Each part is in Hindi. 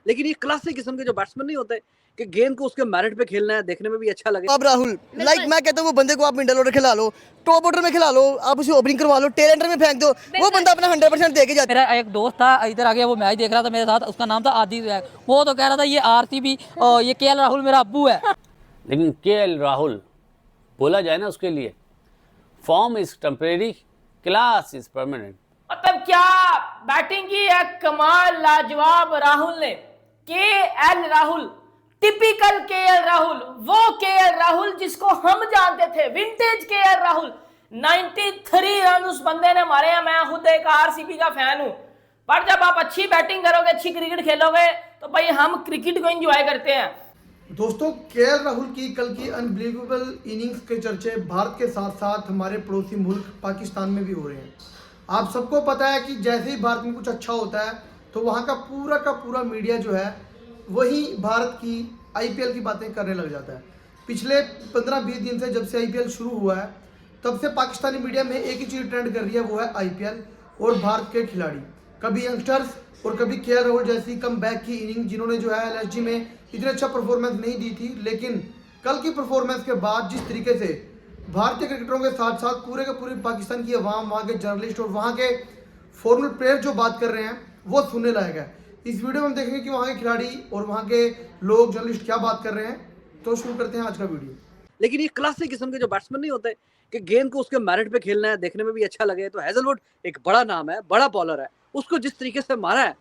लेकिन ये क्लासिक किस्म के जो बैट्समैन नहीं होते कि गेंद को उसके मेरिट पे खेलना है, देखने में भी अच्छा लगे। अब राहुल मैं कहता हूँ वो बंदे को आप मिडल ऑर्डर खिला लो, टॉप ऑर्डर में खिला लो, आप उसे ओपनिंग करवा लो, टेलेंटर में फेंक दो, वो बंदा अपना 100% दे के जाता है। मेरा एक दोस्त था इधर आ गया, वो मैच देख रहा था मेरे साथ, उसका नाम था आदि वैग। वो तो कह रहा था ये आरसीबी और ये केएल राहुल मेरा अब्बू है। लेकिन केएल राहुल बोला जाए ना उसके लिए, form is temporary, class is permanent. मतलब क्या बैटिंग की है कमाल, लाजवाब राहुल ने। KL Rahul, typical KL Rahul, वो केएल राहुल जिसको हम जानते थे, विंटेज केएल राहुल। 93 रन उस बंदे ने मारे हैं। मैं खुद एक आरसीबी का फैन हूं, पर जब आप अच्छी बैटिंग करोगे, अच्छी क्रिकेट खेलोगे, तो भाई हम क्रिकेट को एंजॉय करते हैं। दोस्तों, केएल राहुल की कल की अनबिलीवेबल इनिंग्स के चर्चे भारत के साथ साथ हमारे पड़ोसी मुल्क पाकिस्तान में भी हो रहे हैं। आप सबको पता है कि जैसे ही भारत में कुछ अच्छा होता है तो वहाँ का पूरा मीडिया जो है वही भारत की आईपीएल की बातें करने लग जाता है। पिछले 15-20 दिन से जब से आईपीएल शुरू हुआ है तब से पाकिस्तानी मीडिया में एक ही चीज़ ट्रेंड कर रही है, वो है आईपीएल और भारत के खिलाड़ी, कभी यंगस्टर्स और कभी केएल राहुल जैसी कम बैक की इनिंग जिन्होंने जो है एलएसजी में इतनी अच्छा परफॉर्मेंस नहीं दी थी। लेकिन कल की परफॉर्मेंस के बाद जिस तरीके से भारतीय क्रिकेटरों के साथ साथ पूरे के पूरे पाकिस्तान की आवाम, वहाँ के जर्नलिस्ट और वहाँ के फॉर्मल प्लेयर जो बात कर रहे हैं वो सुनने लायक है। इस वीडियो में हम देखेंगे कि वहाँ के खिलाड़ी और वहाँ के लोग, जर्नलिस्ट क्या बात कर रहे हैं। तो शुरू करते हैं आज का वीडियो। लेकिन ये क्लासिक किस्म के जो बैट्समैन नहीं होते कि गेंद को उसके मेरिट पे खेलना है, देखने में भी अच्छा लगे। तो हेजलवुड एक बड़ा नाम है, बड़ा बॉलर है, उसको जिस तरीके से मारा है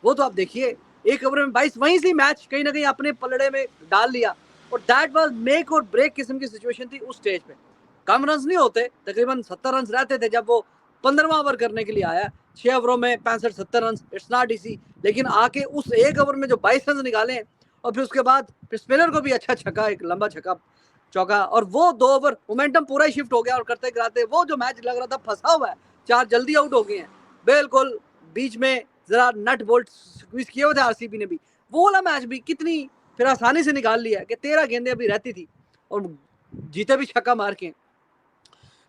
वो तो आप देखिए, एक ओवर में 22, वहीं से मैच कहीं ना कहीं अपने पलड़े में डाल लिया। और दैट वाज मेक और ब्रेक किस्म की सिचुएशन थी उस स्टेज पे। कम रन नहीं होते, तकरीबन 70 रन रहते थे जब वो 15वां ओवर करने के लिए आया। 6 ओवरों में 65-70 रन, इट्स नॉट इजी। लेकिन आके उस एक ओवर में जो 22 रन निकाले और फिर उसके बाद फिर स्पिनर को भी अच्छा छक्का, एक लंबा छक्का चौका, और वो 2 ओवर मोमेंटम पूरा ही शिफ्ट हो गया। और करते कराते वो जो मैच लग रहा था फंसा हुआ है, 4 जल्दी आउट हो गए हैं, बिल्कुल बीच में जरा नट बोल्ट स्क्वीज किए हुए थे आरसीबी ने भी। वो वाला मैच भी कितनी फिर आसानी से निकाल लिया कि 13 गेंदें अभी रहती थी और जीते भी छक्का मार के।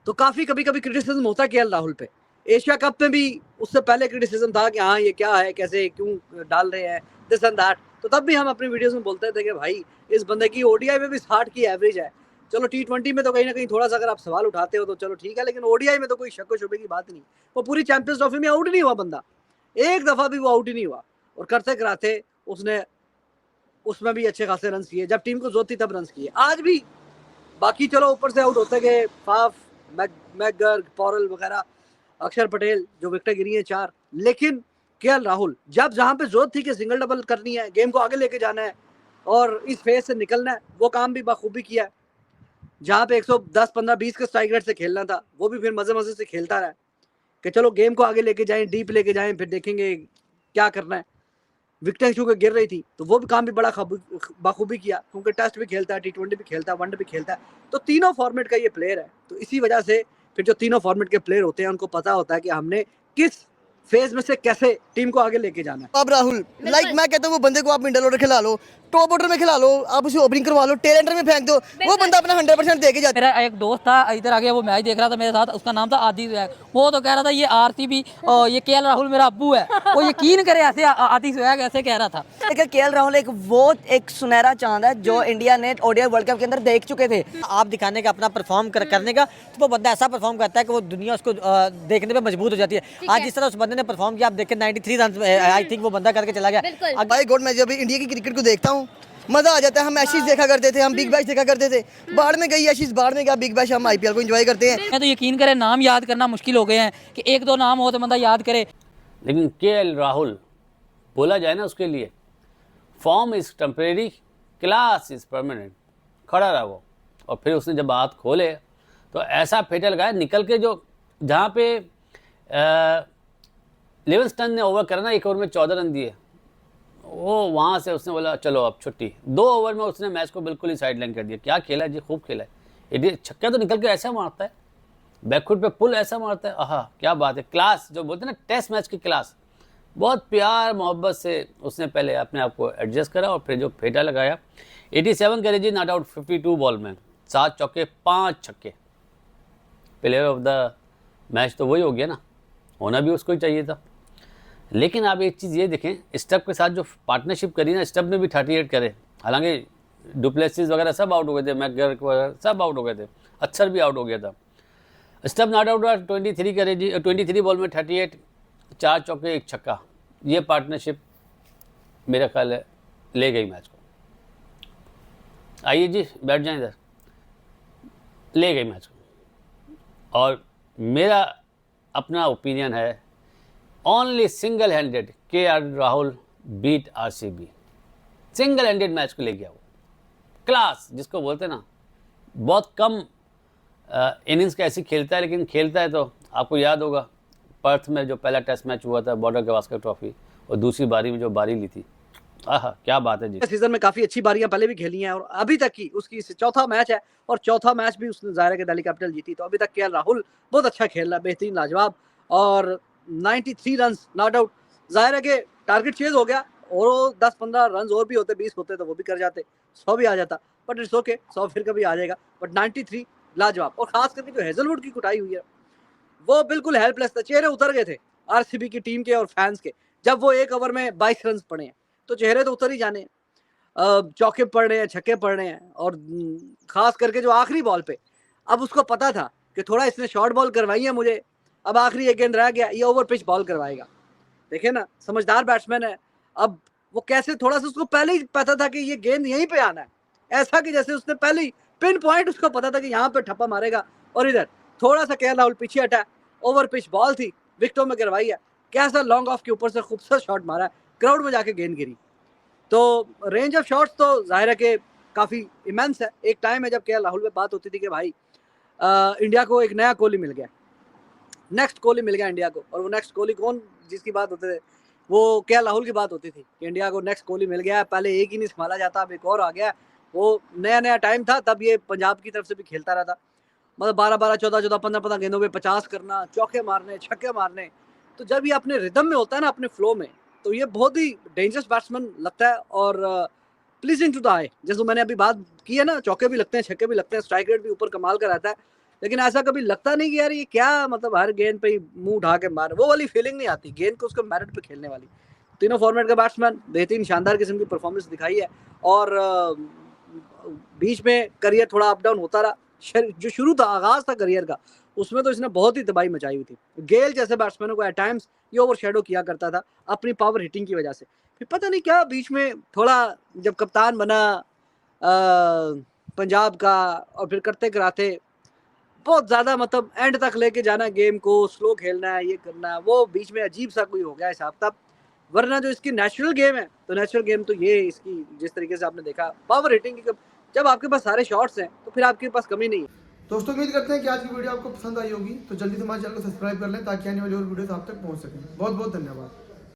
तो काफी कभी कभी क्रिटिसिज्म होता है केएल राहुल पे। एशिया कप में भी उससे पहले क्रिटिसिज्म था कि हाँ ये क्या है, कैसे क्यों डाल रहे हैं, दिस एंड दैट। तो तब भी हम अपनी वीडियोस में बोलते थे कि भाई इस बंदे की ओडीआई में भी 60 की एवरेज है। चलो टी20 में तो कहीं ना कहीं थोड़ा सा अगर आप सवाल उठाते हो तो चलो ठीक है, लेकिन ओडीआई में तो कोई शक शुबे की बात नहीं। वो पूरी चैंपियंस ट्रॉफी में आउट नहीं हुआ बंदा, एक दफा भी वो आउट ही नहीं हुआ। और करते कराते उसने उसमें भी अच्छे खासे रन किए, जब टीम को जरूरत थी तब रन किए। आज भी बाकी चलो ऊपर से आउट होते गए, फाफ, मैकगर्ग, पॉरल वगैरह, अक्षर पटेल जो विकेट गिरी है 4। लेकिन केएल राहुल जब जहां पे जरूरत थी कि सिंगल डबल करनी है, गेम को आगे लेके जाना है और इस फेज से निकलना है, वो काम भी बखूबी किया है। जहां पे 110, 15, 20 के स्ट्राइक रेट से खेलना था, वो भी फिर मजे मजे से खेलता रहा कि चलो गेम को आगे लेके जाएं, डीप लेके जाएं, फिर देखेंगे क्या करना है। विकेटें चूंकि गिर रही थी तो वो भी काम भी बड़ा बखूबी किया, क्योंकि टेस्ट भी खेलता है, टी20 भी खेलता है, वनडे भी खेलता है। तो तीनों फॉर्मेट का ये प्लेयर है। तो इसी वजह से फिर जो तीनों फॉर्मेट के प्लेयर होते हैं उनको पता होता है कि हमने किस फेज में से कैसे टीम को आगे लेके जाना है। अब राहुल मैं कहता हूँ वो बंदे को आप मिडल ऑर्डर खिला लो, टॉप ऑर्डर में खिला लो, आप उसे ओपनिंग करवा लो, टेलेंटर में फेंक दो, वो बंदा अपना 100% दे के जाता है। मेरा एक दोस्त था इधर आ गया, वो मैच देख रहा था मेरे साथ, उसका नाम था आदि वैग। वो तो कह रहा था ये आरसीबी और ये केएल राहुल मेरा अब्बू है। वो यकीन करे ऐसे आदि वैग ऐसे कह रहा था। देखिए केएल राहुल एक सुनहरा चांद है जो इंडिया ने ओडीआई वर्ल्ड कप के अंदर देख चुके थे। आप दिखाने का, अपना परफॉर्म करने का, तो वो बंदा ऐसा परफॉर्म करता है कि वो दुनिया उसको देखने पे मजबूत हो जाती है। आज जिस तरह उस बंदे ने परफॉर्म किया, आप देखें 93 रन आई थिंक वो बंदा करके चला गया। भाई गॉड, मैं जब इंडिया की क्रिकेट को देखता हूँ मजा आ जाता है। हम एशेज देखा करते थे, हम बिग बैश देखा करते थे, बाढ़ में गई एशेज, बाढ़ में गया बिग बैश, हम आईपीएल को एंजॉय करते हैं। मैं तो यकीन करे नाम याद करना मुश्किल हो गए हैं कि 1-2 नाम हो तो बंदा याद करे। लेकिन केएल राहुल बोला जाए ना उसके लिए, form is temporary, class is permanent. खड़ा रहा वो, और फिर उसने जब हाथ खोले तो ऐसा फेंटा लगाया निकल के, जो जहाँ पे लिविंगस्टन ने ओवर करा ना, 1 ओवर में 14 रन दिए, वो वहाँ से उसने बोला चलो अब छुट्टी। 2 ओवर में उसने मैच को बिल्कुल ही साइडलाइन कर दिया। क्या खेला जी, खूब खेला है। ये छक्का तो निकल के ऐसा मारता है, बैकफुट पे पुल ऐसा मारता है, आहा क्या बात है। क्लास जो बोलते हैं ना, टेस्ट मैच की क्लास। बहुत प्यार मोहब्बत से उसने पहले अपने आप को एडजस्ट करा और फिर जो फेंटा लगाया। 87 करे जी, नॉट आउट 52 बॉल में, 7 चौके 5 छक्के। प्लेयर ऑफ द मैच तो वही हो गया ना, होना भी उसको ही चाहिए था। लेकिन आप एक चीज़ ये देखें, स्टब के साथ जो पार्टनरशिप करी ना, स्टब ने भी 38 करे, हालांकि डुप्लेसिस वगैरह सब आउट हो गए थे, मैकगर्क वगैरह सब आउट हो गए थे, अक्षर भी आउट हो गया था। स्टब नॉट आउट हुआ, 23 करे जी, 23 बॉल में 38, 4 चौके 1 छक्का। ये पार्टनरशिप मेरा ख्याल है ले गई मैच को। आइए जी बैठ जाएं इधर, ले गई मैच को। और मेरा अपना ओपिनियन है, only single handed KL Rahul beat RCB, single handed match को ले गया वो। क्लास जिसको बोलते हैं ना, बहुत कम इनिंग्स का ऐसी खेलता है, लेकिन खेलता है तो आपको याद होगा पर्थ में जो पहला टेस्ट मैच हुआ था, बॉर्डर गवास्कर ट्रॉफी, और दूसरी बारी में जो बारी ली थी, आहा क्या बात है जी। सीजन में काफी अच्छी बारियां पहले भी खेली हैं और अभी तक की उसकी चौथा मैच है और चौथा मैच भी उसने ज़ाहिर है कि दिल्ली कैपिटल जीती। तो अभी तक KL राहुल बहुत अच्छा खेल रहा है, बेहतरीन, लाजवाब, और 93 रन नॉट आउट। ज़ाहिर है कि टारगेट चेज हो गया, और 10-15 रन और भी होते, 20 होते तो वो भी कर जाते, 100 भी आ जाता, बट इट्स ओके, 100 फिर कभी आ जाएगा, बट 93 लाजवाब। और खास करके जो हेजलवुड की कुटाई हुई है वो बिल्कुल हेल्पलेस था, चेहरे उतर गए थे RCB की टीम के और फैंस के, जब वो 1 ओवर में 22 रन पड़े हैं तो चेहरे तो उतर ही जाने हैं, चौके पड़ रहे हैं, छक्के पड़ रहे हैं, और खास करके जो आखिरी बॉल पे, अब उसको पता था कि थोड़ा इसने शॉर्ट बॉल करवाई है मुझे, अब आखिरी एक गेंद रह गया, ये ओवर पिच बॉल करवाएगा। देखे ना, समझदार बैट्समैन है। अब वो कैसे, थोड़ा सा उसको पहले ही पता था कि ये गेंद यहीं पे आना है, ऐसा कि जैसे उसने पहले ही पिन पॉइंट उसको पता था कि यहाँ पे ठप्पा मारेगा, और इधर थोड़ा सा KL राहुल पीछे हटा, ओवर पिच बॉल थी, विकेटों में गिरवाई है, कैसा लॉन्ग ऑफ के ऊपर से खूबसूरत शॉट मारा है, क्राउड में जाके गेंद गिरी। तो रेंज ऑफ शॉट्स तो जाहिर है कि काफ़ी इमेंस है। एक टाइम है जब KL राहुल में बात होती थी कि भाई इंडिया को एक नया कोहली मिल गया, नेक्स्ट कोहली मिल गया इंडिया को, और वो नेक्स्ट कोहली कौन जिसकी बात होते थे, वो KL राहुल की बात होती थी कि इंडिया को नेक्स्ट कोहली मिल गया है। पहले एक ही नहीं संभाला जाता, अब एक और आ गया। वो नया नया टाइम था, तब ये पंजाब की तरफ से भी खेलता रहा था, मतलब 12-12, 14-14, 15-15 गेंदों पे 50 करना, चौके मारने, छक्के मारने। तो जब ये अपने रिदम में होता है ना, अपने फ्लो में, तो ये बहुत ही डेंजरस बैट्समैन लगता है और प्लीजिंग टू द आई। जैसे मैंने अभी बात की है ना, चौके भी लगते हैं, छक्के भी लगते हैं, स्ट्राइक रेट भी ऊपर कमाल का रहता है, लेकिन ऐसा कभी लगता नहीं कि यार ये क्या, मतलब हर गेंद पे ही मुंह उठा के मार, वो वाली फीलिंग नहीं आती गेंद को उसके मेरिट पे खेलने वाली। तीनों फॉर्मेट का बैट्समैन बेहतरीन शानदार किस्म की परफॉर्मेंस दिखाई है, और बीच में करियर थोड़ा अप डाउन होता रहा, जो शुरू था, आगाज था करियर का, उसमें तो इसने बहुत ही तबाही मचाई हुई थी। गेल जैसे बैट्समैनों को एट टाइम्स ये ओवर शेडो किया करता था अपनी पावर हिटिंग की वजह से। फिर पता नहीं क्या बीच में थोड़ा जब कप्तान बना पंजाब का, और फिर करते कराते बहुत ज़्यादा, मतलब एंड तक लेके जाना गेम को, स्लो खेलना है, ये करना है, वो बीच में अजीब सा कोई हो गया हिसाब तब। वरना जो इसकी नेचुरल गेम है, तो नेचुरल गेम तो ये इसकी जिस तरीके से आपने देखा पावर हिटिंग की, जब आपके पास सारे शॉट्स हैं तो फिर आपके पास कमी नहीं है। दोस्तों उम्मीद करते हैं कि आज की वीडियो आपको पसंद आई होगी, तो जल्दी से हमारे चैनल को सब्सक्राइब कर लें ताकि आने वाली और वीडियोस आप तक पहुंच सकें। बहुत बहुत धन्यवाद।